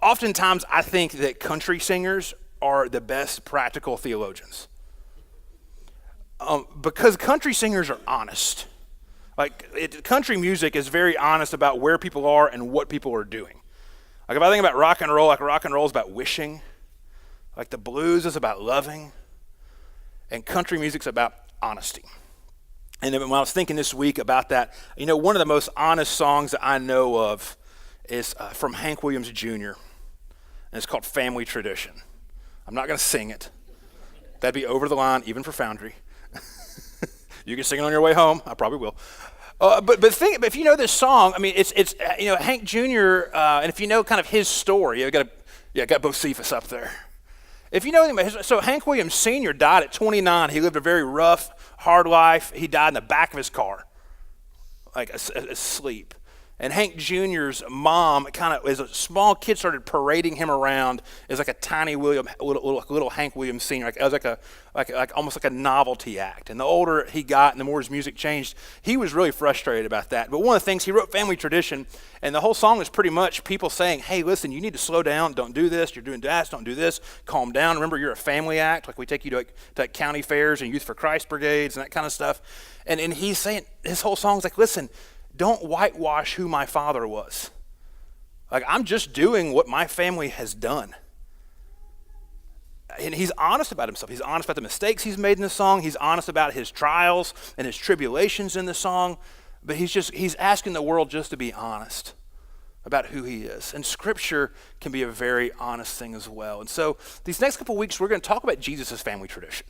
Oftentimes, I think that country singers are the best practical theologians. Because country singers are honest. Country music is very honest about where people are and what people are doing. Like if I think about rock and roll, like rock and roll is about wishing. Like the blues is about loving. And country music's about honesty. And when I was thinking this week about that, one of the most honest songs that I know of is from Hank Williams Jr. And it's called Family Tradition. I'm not going to sing it. That'd be over the line, even for Foundry. You can sing it on your way home. I probably will. But if you know this song, it's Hank Jr. And if you know kind of his story, I got Bocephus up there. If you know anything, so Hank Williams Sr. died at 29. He lived a very rough, hard life. He died in the back of his car, asleep. And Hank Jr.'s mom, kind of as a small kid, started parading him around as like a tiny little Hank Williams Sr. It was like almost like a novelty act. And the older he got, and the more his music changed, he was really frustrated about that. But one of the things he wrote, Family Tradition, and the whole song is pretty much people saying, "Hey, listen, you need to slow down. Don't do this. You're doing that. Don't do this. Calm down. Remember, you're a family act. Like we take you to county fairs and Youth for Christ brigades and that kind of stuff." And he's saying his whole song's like, "Listen. Don't whitewash who my father was. Like, I'm just doing what my family has done." And he's honest about himself. He's honest about the mistakes he's made in the song. He's honest about his trials and his tribulations in the song. But he's asking the world just to be honest about who he is. And Scripture can be a very honest thing as well. And so these next couple of weeks, we're going to talk about Jesus' family tradition.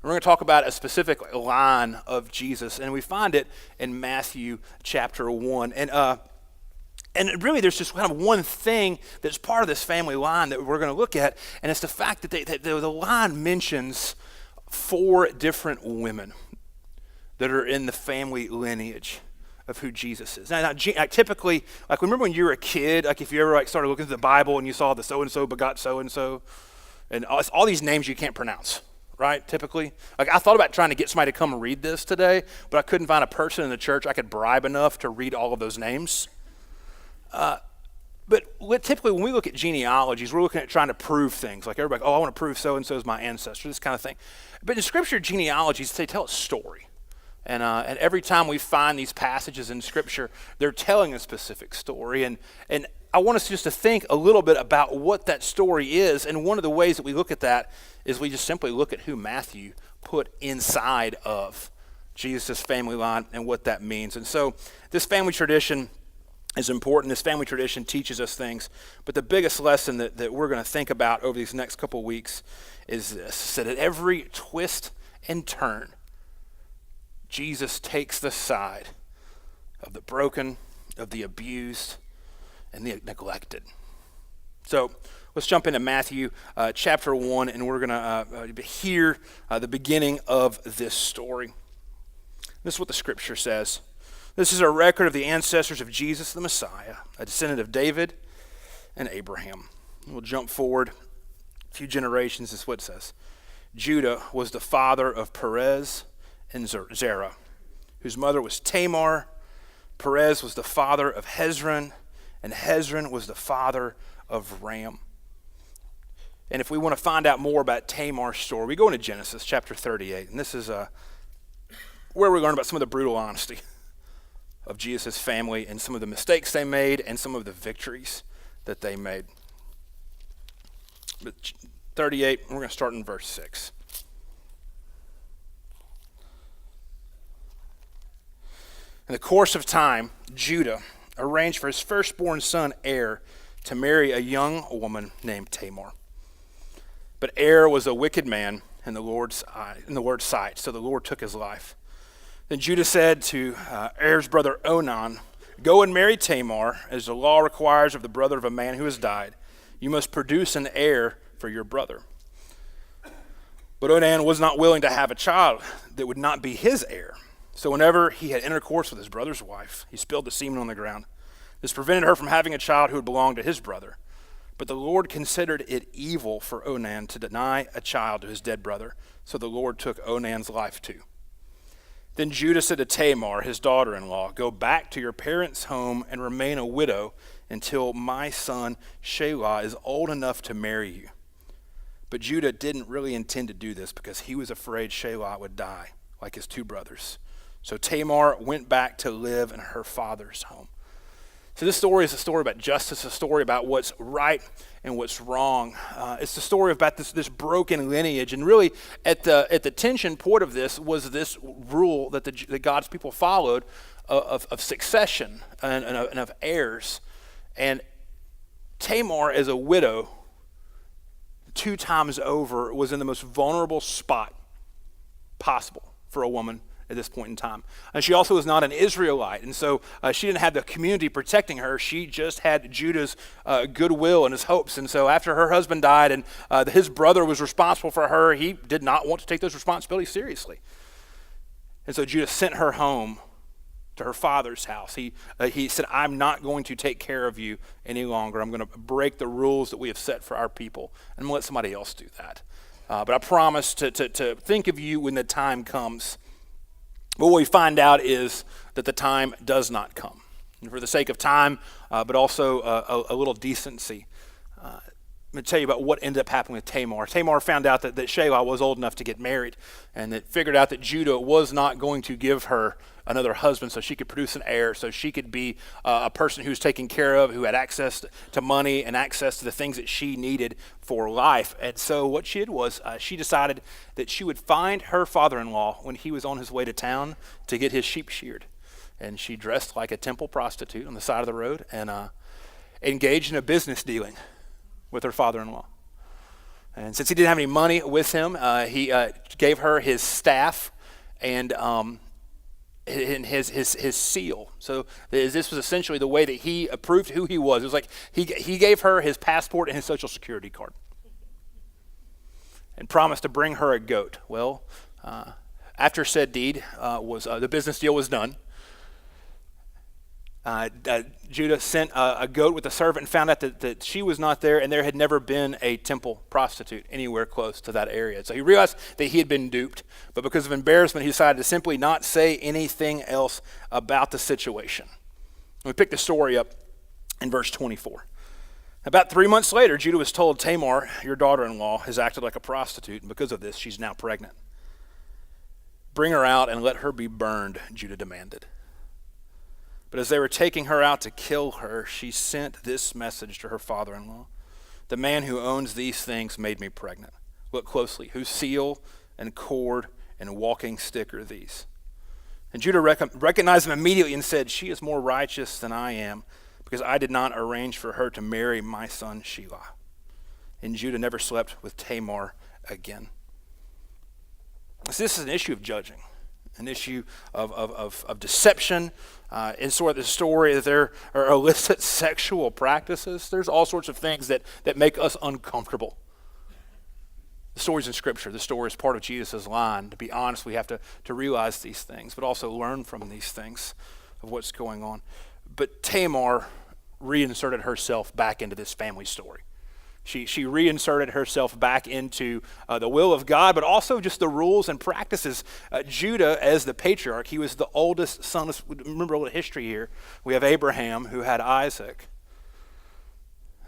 We're going to talk about a specific line of Jesus, and we find it in Matthew chapter 1. And really, there's just kind of one thing that's part of this family line that we're going to look at, and it's the fact that the line mentions 4 different women that are in the family lineage of who Jesus is. Now typically, like remember when you were a kid, like if you ever started looking at the Bible and you saw the so-and-so begot so-and-so, and all these names you can't pronounce. Right, typically. Like I thought about trying to get somebody to come and read this today, but I couldn't find a person in the church I could bribe enough to read all of those names. But typically when we look at genealogies, we're looking at trying to prove things. Like everybody, I want to prove so-and-so is my ancestor, this kind of thing. But in Scripture, genealogies, they tell a story. And every time we find these passages in Scripture, they're telling a specific story. And I want us just to think a little bit about what that story is. And one of the ways that we look at that is we just simply look at who Matthew put inside of Jesus' family line and what that means. And so this family tradition is important. This family tradition teaches us things. But the biggest lesson that we're going to think about over these next couple of weeks is this, that at every twist and turn, Jesus takes the side of the broken, of the abused, and the neglected. So let's jump into Matthew chapter 1, and we're going to hear the beginning of this story. This is what the Scripture says. This is a record of the ancestors of Jesus the Messiah, a descendant of David and Abraham. We'll jump forward a few generations. This is what it says. Judah was the father of Perez and Zerah, whose mother was Tamar. Perez was the father of Hezron, and Hezron was the father of Ram. And if we want to find out more about Tamar's story, we go into Genesis chapter 38, and this is where we learn about some of the brutal honesty of Jesus' family and some of the mistakes they made and some of the victories that they made. But 38, we're going to start in verse 6. In the course of time, Judah arranged for his firstborn son, Er, to marry a young woman named Tamar. But Er was a wicked man in the Lord's sight, so the Lord took his life. Then Judah said to Er's brother Onan, "Go and marry Tamar, as the law requires of the brother of a man who has died. You must produce an heir for your brother." But Onan was not willing to have a child that would not be his heir. So whenever he had intercourse with his brother's wife, he spilled the semen on the ground. This prevented her from having a child who would belong to his brother. But the Lord considered it evil for Onan to deny a child to his dead brother. So the Lord took Onan's life too. Then Judah said to Tamar, his daughter-in-law, "Go back to your parents' home and remain a widow until my son Shelah is old enough to marry you." But Judah didn't really intend to do this because he was afraid Shelah would die like his two brothers. So Tamar went back to live in her father's home. So this story is a story about justice, a story about what's right and what's wrong. It's the story about this broken lineage. And really, at the tension point of this was this rule that God's people followed of succession and of heirs. And Tamar, as a widow, 2 times over, was in the most vulnerable spot possible for a woman at this point in time. And she also was not an Israelite, and so she didn't have the community protecting her. She just had Judah's goodwill and his hopes. And so after her husband died and his brother was responsible for her, he did not want to take those responsibilities seriously. And so Judah sent her home to her father's house. He said, "I'm not going to take care of you any longer. I'm going to break the rules that we have set for our people, and I'm going to let somebody else do that. But I promise to think of you when the time comes." But what we find out is that the time does not come. And for the sake of time, but also a little decency, I'm going to tell you about what ended up happening with Tamar. Tamar found out that Shelah was old enough to get married, and that figured out that Judah was not going to give her another husband so she could produce an heir, so she could be a person who was taken care of, who had access to money and access to the things that she needed for life. And so what she did was she decided that she would find her father-in-law when he was on his way to town to get his sheep sheared. And she dressed like a temple prostitute on the side of the road and engaged in a business dealing with her father-in-law. And since he didn't have any money with him, he gave her his staff and his seal. So this was essentially the way that he approved who he was. It was like he gave her his passport and his social security card and promised to bring her a goat. Well, after said deed the business deal was done, Judah sent a goat with a servant and found out that she was not there, and there had never been a temple prostitute anywhere close to that area. So he realized that he had been duped, but because of embarrassment, he decided to simply not say anything else about the situation. We pick the story up in verse 24. About 3 months later, Judah was told, "Tamar, your daughter-in-law, has acted like a prostitute, and because of this, she's now pregnant. Bring her out and let her be burned," Judah demanded. But as they were taking her out to kill her, she sent this message to her father-in-law: "The man who owns these things made me pregnant. Look closely. Whose seal and cord and walking stick are these?" And Judah recognized him immediately and said, "She is more righteous than I am, because I did not arrange for her to marry my son Shelah." And Judah never slept with Tamar again. So this is an issue of judging, an issue of deception. In sort of the story that there are illicit sexual practices. There's all sorts of things that make us uncomfortable. The stories in Scripture, the story is part of Jesus' line. To be honest, we have to realize these things, but also learn from these things of what's going on. But Tamar reinserted herself back into this family story. She reinserted herself back into the will of God, but also just the rules and practices. Judah, as the patriarch, he was the oldest son. Remember a little history here. We have Abraham, who had Isaac.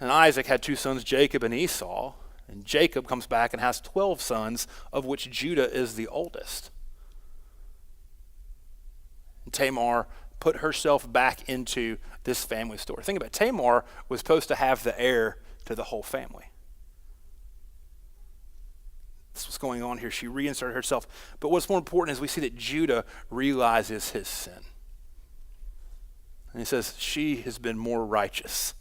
And Isaac had 2 sons, Jacob and Esau. And Jacob comes back and has 12 sons, of which Judah is the oldest. And Tamar put herself back into this family story. Think about it. Tamar was supposed to have the heir to the whole family. That's what's going on here. She reinserted herself. But what's more important is we see that Judah realizes his sin. And he says, "She has been more righteous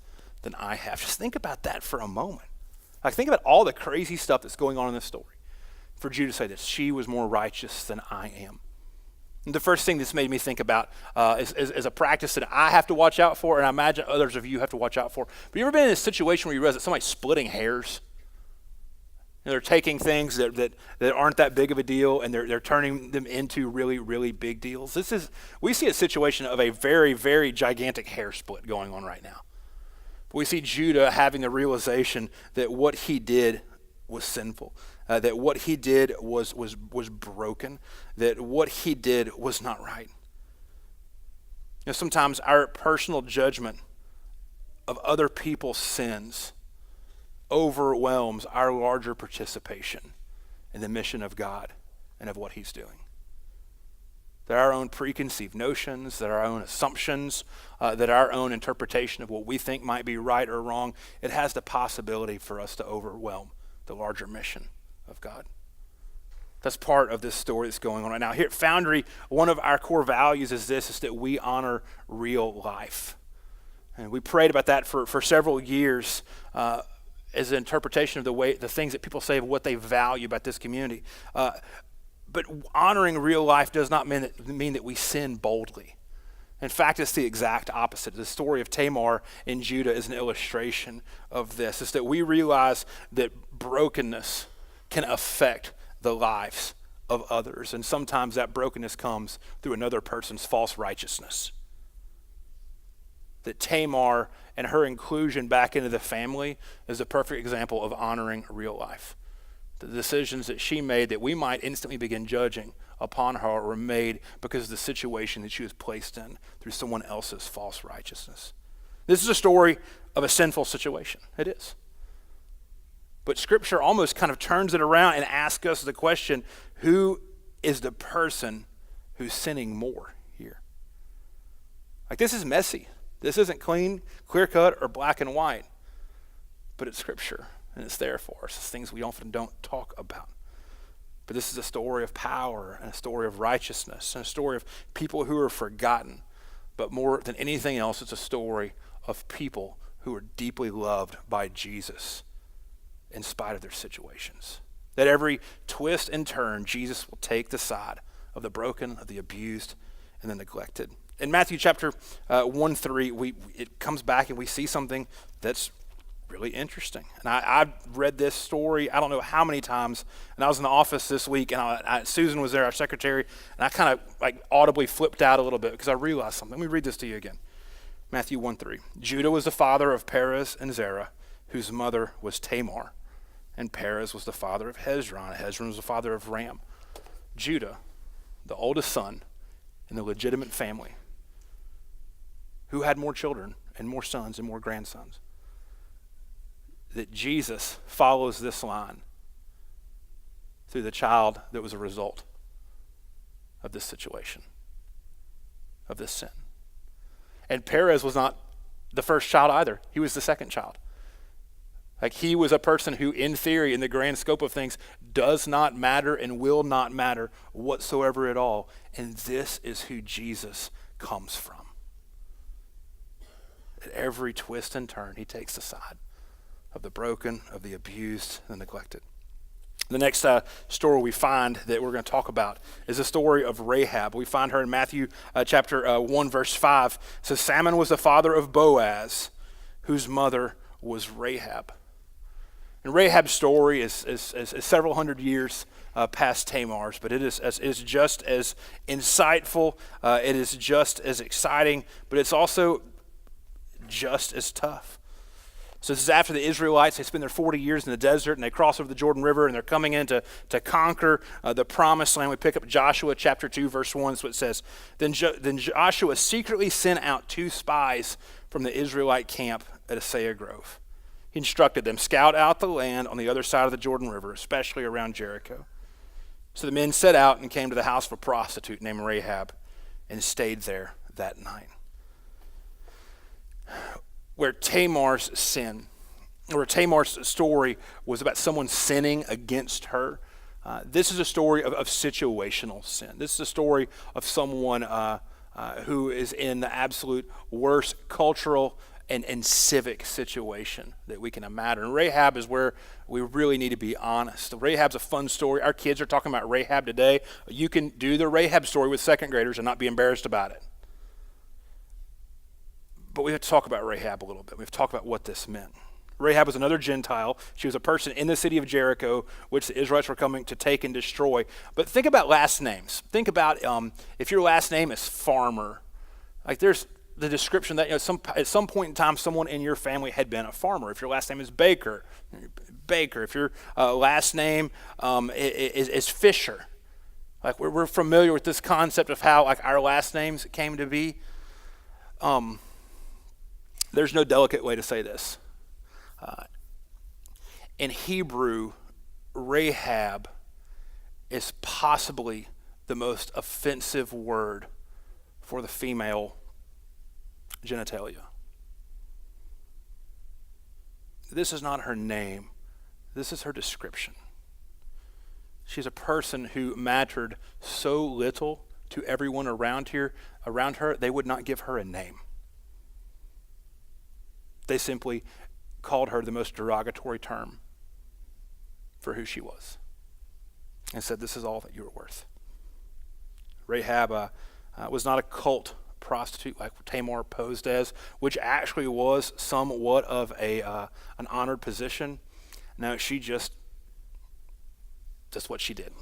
than I have." Just think about that for a moment. Like, think about all the crazy stuff that's going on in this story. For Judah to say that she was more righteous than I am. And the first thing this made me think about is a practice that I have to watch out for, and I imagine others of you have to watch out for. But you ever been in a situation where you realize that somebody's splitting hairs? You know, they're taking things that aren't that big of a deal, and they're turning them into really, really big deals. We see a situation of a very, very gigantic hair split going on right now. We see Judah having the realization that what he did was sinful, that what he did was broken, that what he did was not right. Sometimes our personal judgment of other people's sins overwhelms our larger participation in the mission of God and of what he's doing. That our own preconceived notions, that our own assumptions, that our own interpretation of what we think might be right or wrong, it has the possibility for us to overwhelm the larger mission of God. That's part of this story that's going on right now. Here at Foundry, one of our core values is that we honor real life. And we prayed about that for several years as an interpretation of the things that people say of what they value about this community. But honoring real life does not mean that we sin boldly. In fact, it's the exact opposite. The story of Tamar in Judah is an illustration of this. It's that we realize that brokenness can affect the lives of others. And sometimes that brokenness comes through another person's false righteousness. That Tamar and her inclusion back into the family is a perfect example of honoring real life. The decisions that she made that we might instantly begin judging upon her were made because of the situation that she was placed in through someone else's false righteousness. This is a story of a sinful situation. It is. But Scripture almost kind of turns it around and asks us the question, who is the person who's sinning more here? Like, this is messy. This isn't clean, clear-cut, or black and white. But it's Scripture. And it's there for us. It's things we often don't talk about. But this is a story of power and a story of righteousness and a story of people who are forgotten. But more than anything else, it's a story of people who are deeply loved by Jesus in spite of their situations. That every twist and turn, Jesus will take the side of the broken, of the abused, and the neglected. In Matthew chapter 1-3, it comes back and we see something that's really interesting. And I've read this story I don't know how many times, and I was in the office this week, and Susan was there, our secretary, and I kind of audibly flipped out a little bit because I realized something. Let me read this to you again. Matthew 1:3. Judah was the father of Perez and Zerah, whose mother was Tamar, and Perez was the father of Hezron. Hezron was the father of Ram. Judah, the oldest son in the legitimate family, who had more children and more sons and more grandsons. That Jesus follows this line through the child that was a result of this situation, of this sin. And Perez was not the first child either. He was the second child. Like, he was a person who, in theory, in the grand scope of things, does not matter and will not matter whatsoever at all. And this is who Jesus comes from. At every twist and turn, he takes the side of the broken, of the abused, and the neglected. The next story we find that we're going to talk about is the story of Rahab. We find her in Matthew chapter 1, verse 5. It says, Salmon was the father of Boaz, whose mother was Rahab. And Rahab's story is several hundred years past Tamar's, but it is just as insightful, it is just as exciting, but it's also just as tough. So this is after the Israelites. They spend their 40 years in the desert, and they cross over the Jordan River, and they're coming in to conquer the promised land. We pick up Joshua chapter 2, verse 1. That's what it says. Then Joshua secretly sent out 2 spies from the Israelite camp at Asaiah Grove. He instructed them, scout out the land on the other side of the Jordan River, especially around Jericho. So the men set out and came to the house of a prostitute named Rahab and stayed there that night. Where Tamar's story was about someone sinning against her, this is a story of situational sin. This is a story of someone who is in the absolute worst cultural and civic situation that we can imagine. And Rahab is where we really need to be honest. Rahab's a fun story. Our kids are talking about Rahab today. You can do the Rahab story with second graders and not be embarrassed about it. But we have to talk about Rahab a little bit. We have to talk about what this meant. Rahab was another Gentile. She was a person in the city of Jericho, which the Israelites were coming to take and destroy. But think about last names. Think about if your last name is Farmer. Like, there's the description that at some point in time, someone in your family had been a farmer. If your last name is Baker, Baker, if your last name is Fisher, like we're familiar with this concept of how like our last names came to be. There's no delicate way to say this. In Hebrew, Rahab is possibly the most offensive word for the female genitalia. This is not her name. This is her description. She's a person who mattered so little to everyone around her, they would not give her a name. They simply called her the most derogatory term for who she was and said, this is all that you're worth. Rahab was not a cult prostitute like Tamar posed as, which actually was somewhat of an honored position. No, she just what she did.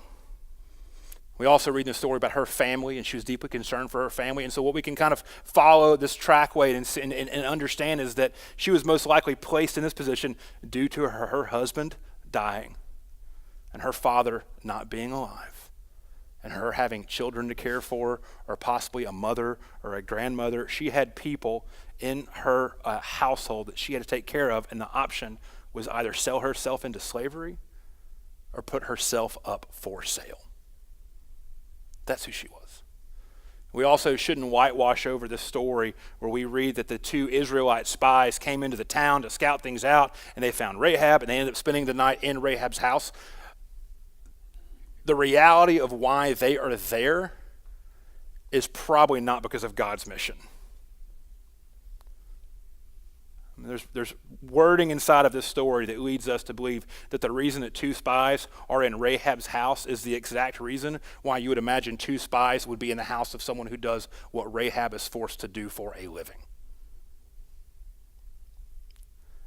We also read in the story about her family, and she was deeply concerned for her family. And so what we can kind of follow this trackway and understand is that she was most likely placed in this position due to her husband dying and her father not being alive and her having children to care for, or possibly a mother or a grandmother. She had people in her household that she had to take care of, and the option was either sell herself into slavery or put herself up for sale. That's who she was. We also shouldn't whitewash over this story where we read that the two Israelite spies came into the town to scout things out, and they found Rahab, and they ended up spending the night in Rahab's house. The reality of why they are there is probably not because of God's mission. There's wording inside of this story that leads us to believe that the reason that two spies are in Rahab's house is the exact reason why you would imagine two spies would be in the house of someone who does what Rahab is forced to do for a living.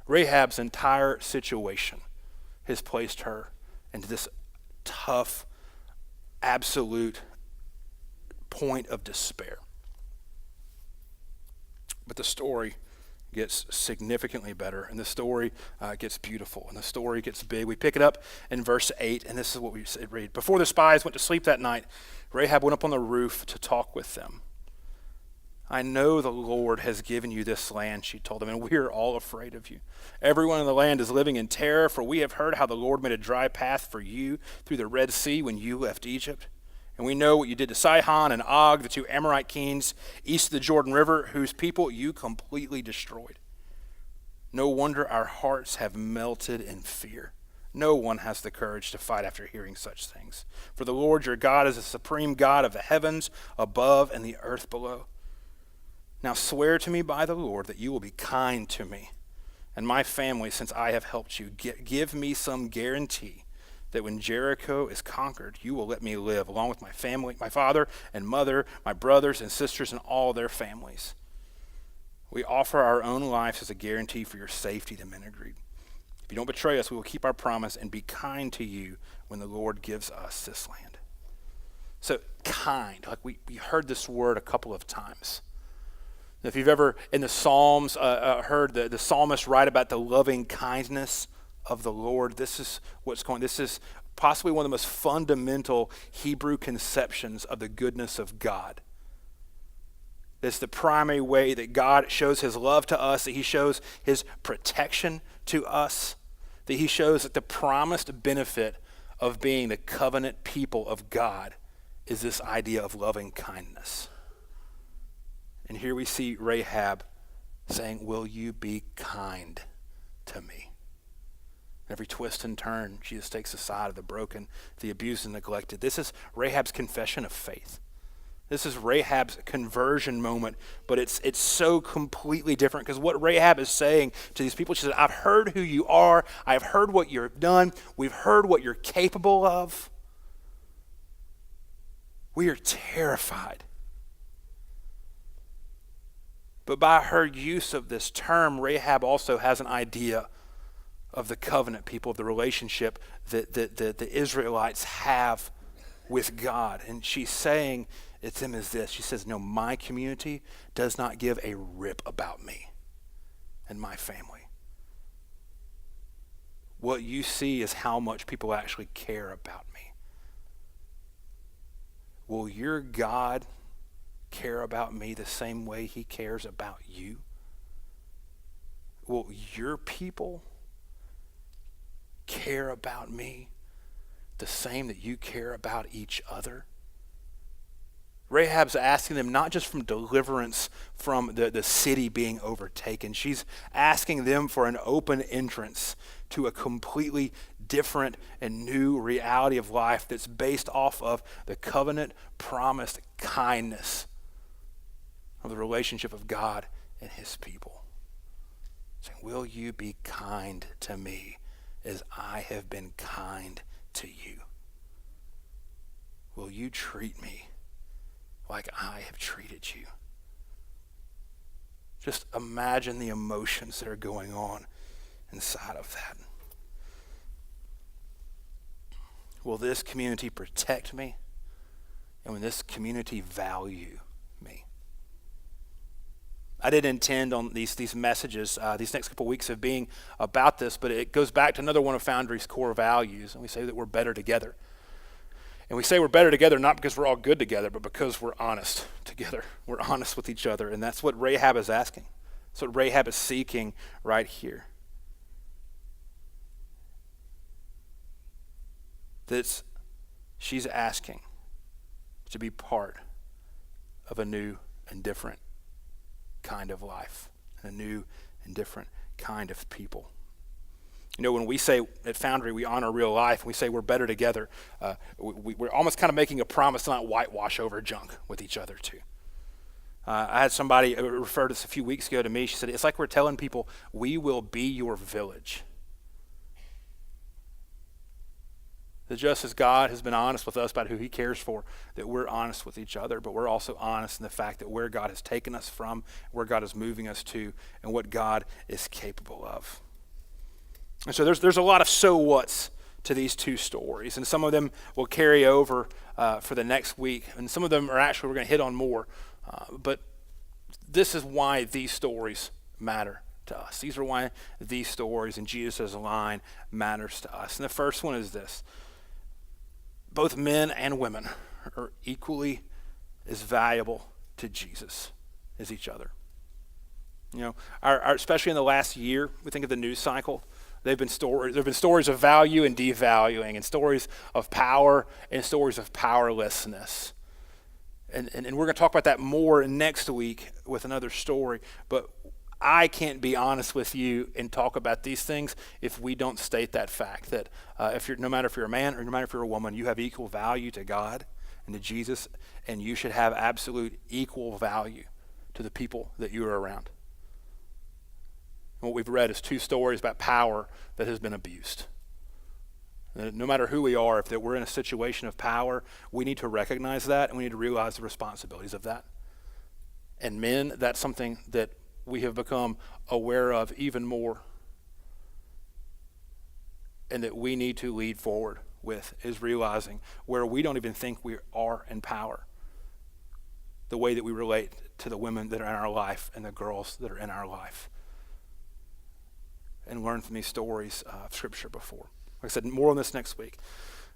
Rahab's entire situation has placed her into this tough, absolute point of despair. But the story gets significantly better, and the story gets beautiful, and the story gets big. We pick it up in verse 8, and this is what we read. Before the spies went to sleep that night, Rahab went up on the roof to talk with them. I know the Lord has given you this land, she told them, and we are all afraid of you. Everyone in the land is living in terror, for we have heard how the Lord made a dry path for you through the Red Sea when you left Egypt. And we know what you did to Sihon and Og, the two Amorite kings, east of the Jordan River, whose people you completely destroyed. No wonder our hearts have melted in fear. No one has the courage to fight after hearing such things. For the Lord your God is the supreme God of the heavens above and the earth below. Now swear to me by the Lord that you will be kind to me and my family since I have helped you. Give me some guarantee that when Jericho is conquered, you will let me live along with my family, my father and mother, my brothers and sisters, and all their families. We offer our own lives as a guarantee for your safety, the men agreed. If you don't betray us, we will keep our promise and be kind to you when the Lord gives us this land. So kind, like we heard this word a couple of times. If you've ever in the Psalms heard the psalmist write about the loving kindness of the Lord, this is possibly one of the most fundamental Hebrew conceptions of the goodness of God. It's the primary way that God shows his love to us, that he shows his protection to us, that he shows that the promised benefit of being the covenant people of God is this idea of loving kindness. And here we see Rahab saying, will you be kind to me? Every twist and turn, she just takes the side of the broken, the abused and neglected. This is Rahab's confession of faith. This is Rahab's conversion moment, but it's so completely different because what Rahab is saying to these people, she said, I've heard who you are. I've heard what you've done. We've heard what you're capable of. We are terrified. But by her use of this term, Rahab also has an idea of the covenant people, of the relationship that the Israelites have with God. And she's saying it to them as this. She says, no, my community does not give a rip about me and my family. what you see is how much people actually care about me. Will your God care about me the same way he cares about you? Will your people care about me the same that you care about each other? Rahab's asking them not just from deliverance from the city being overtaken. She's asking them for an open entrance to a completely different and new reality of life that's based off of the covenant promised kindness of the relationship of God and his people. Saying, will you be kind to me as I have been kind to you? Will you treat me like I have treated you? Just imagine the emotions that are going on inside of that. Will this community protect me? And will this community value me? I didn't intend on these messages, these next couple of weeks of being about this, but it goes back to another one of Foundry's core values, and we say that we're better together. And we say we're better together not because we're all good together, but because we're honest together. We're honest with each other, and that's what Rahab is asking. That's what Rahab is seeking right here. She's asking to be part of a new and different kind of life, and a new and different kind of people. You know, when we say at Foundry we honor real life, and we say we're better together, we're almost kind of making a promise to not whitewash over junk with each other too. I had somebody refer to this a few weeks ago to me. She said, it's like we're telling people, we will be your village. That just as God has been honest with us about who he cares for, that we're honest with each other, but we're also honest in the fact that where God has taken us from, where God is moving us to, and what God is capable of. And so there's a lot of so what's to these two stories, and some of them will carry over for the next week, and some of them are actually we're going to hit on more, but this is why these stories matter to us. These are why these stories and Jesus' line matters to us. And the first one is this: both men and women are equally as valuable to Jesus as each other. You know, especially in the last year, we think of the news cycle. There have been stories of value and devaluing, and stories of power and stories of powerlessness. And we're going to talk about that more next week with another story. But I can't be honest with you and talk about these things if we don't state that fact that no matter if you're a man or no matter if you're a woman, you have equal value to God and to Jesus, and you should have absolute equal value to the people that you are around. And what we've read is two stories about power that has been abused. No matter who we are, if we're in a situation of power, we need to recognize that, and we need to realize the responsibilities of that. And men, that's something that we have become aware of even more, and that we need to lead forward with, is realizing where we don't even think we are in power, the way that we relate to the women that are in our life and the girls that are in our life, and learn from these stories of Scripture before. Like I said, more on this next week.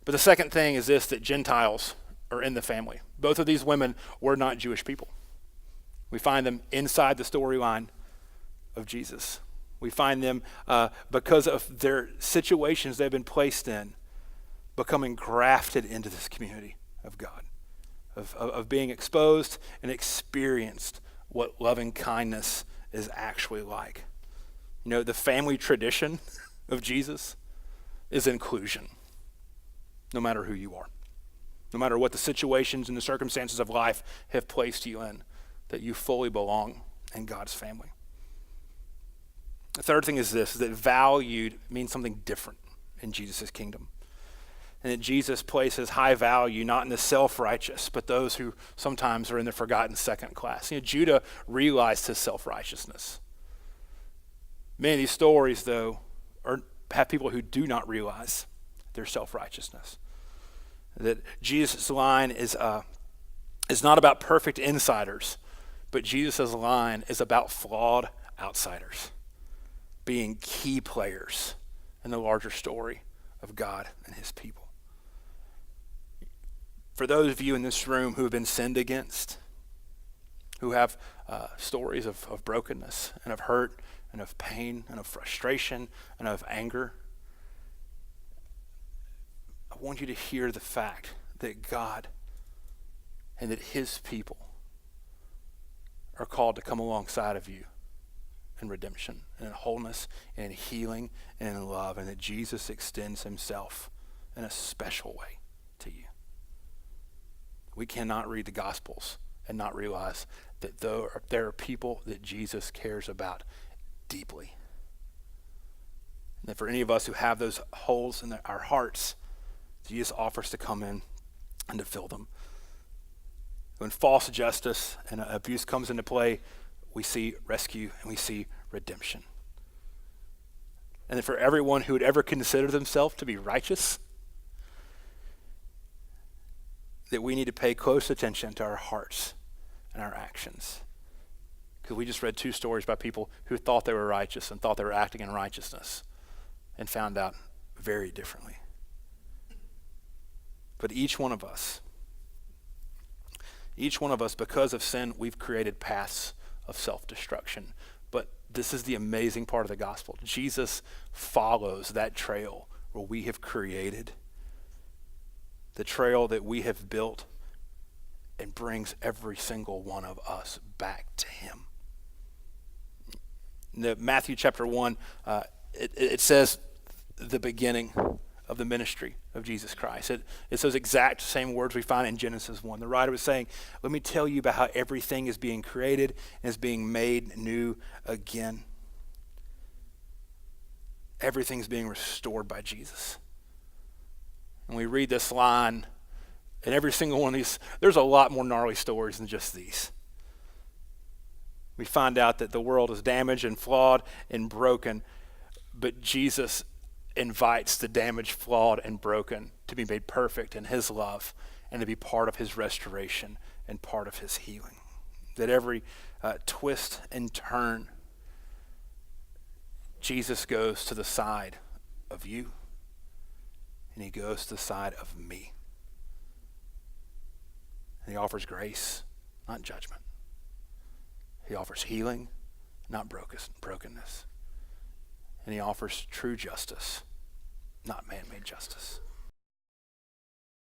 But the second thing is this, that Gentiles are in the family. Both of these women were not Jewish people. We find them inside the storyline of Jesus. We find them, because of their situations they've been placed in, becoming grafted into this community of God, of being exposed and experienced what loving kindness is actually like. You know, the family tradition of Jesus is inclusion, no matter who you are, no matter what the situations and the circumstances of life have placed you in, that you fully belong in God's family. The third thing is this, that valued means something different in Jesus' kingdom. And that Jesus places high value not in the self-righteous, but those who sometimes are in the forgotten second class. You know, Judah realized his self-righteousness. Many of these stories, though, have people who do not realize their self-righteousness. That Jesus' line is not about perfect insiders, but Jesus' line is about flawed outsiders being key players in the larger story of God and his people. For those of you in this room who have been sinned against, who have stories of brokenness and of hurt and of pain and of frustration and of anger, I want you to hear the fact that God and that his people are called to come alongside of you in redemption and in wholeness and in healing and in love, and that Jesus extends himself in a special way to you. We cannot read the Gospels and not realize that there are people that Jesus cares about deeply. And that for any of us who have those holes in our hearts, Jesus offers to come in and to fill them. When false justice and abuse comes into play, we see rescue and we see redemption. And then for everyone who would ever consider themselves to be righteous, that we need to pay close attention to our hearts and our actions. Because we just read 2 stories by people who thought they were righteous and thought they were acting in righteousness and found out very differently. But each one of us, because of sin, we've created paths of self-destruction. But this is the amazing part of the gospel. Jesus follows that trail where we have created, the trail that we have built, and brings every single one of us back to him. In Matthew chapter 1, it says the beginning of the ministry of Jesus Christ. It's those exact same words we find in Genesis 1. The writer was saying, let me tell you about how everything is being created and is being made new again. Everything's being restored by Jesus. And we read this line, and every single one of these, there's a lot more gnarly stories than just these. We find out that the world is damaged and flawed and broken, but Jesus invites the damaged, flawed, and broken to be made perfect in his love and to be part of his restoration and part of his healing. That every twist and turn, Jesus goes to the side of you and he goes to the side of me. And he offers grace, not judgment. He offers healing, not brokenness. And he offers true justice, not man-made justice.